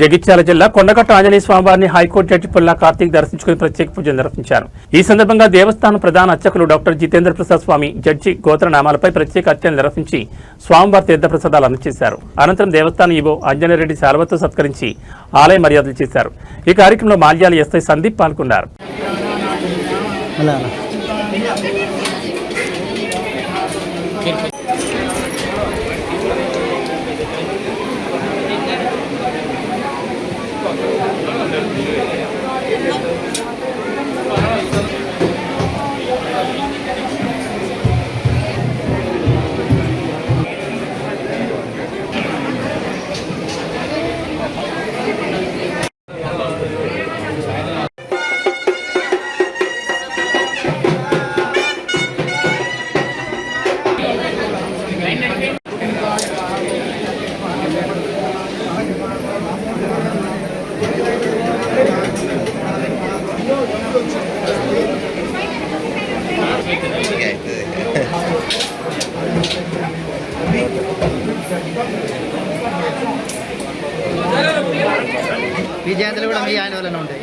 జగిత్యాల జిల్లా కొండగట్టు ఆంజనేయ స్వామివారిని high court judge పుల్లా కార్తీక్ దర్శించుకుని ప్రత్యేక పూజలు నిర్వహించారు. ఈ సందర్భంగా దేవస్థానం ప్రధాన అర్చకులు డాక్టర్ జితేంద్ర ప్రసాద్ స్వామి జడ్జి గోత్రనామాలపై ప్రత్యేక అర్చనలు నిర్వహించి స్వామివారి తీర్థప్రసాదాలు అందజేశారు. అనంతరం దేవస్థానం ఈవో ఆంజనేయరెడ్డి శాల్వతో సత్కరించి ఆలయ మర్యాదలు చేశారు. ఈ కార్యక్రమంలో మాల్యాల ఎస్ఐ సందీప్ పాల్గొన్నారు. విజయాంతులు కూడా మీ ఆయన వల్లనే ఉంటాయి.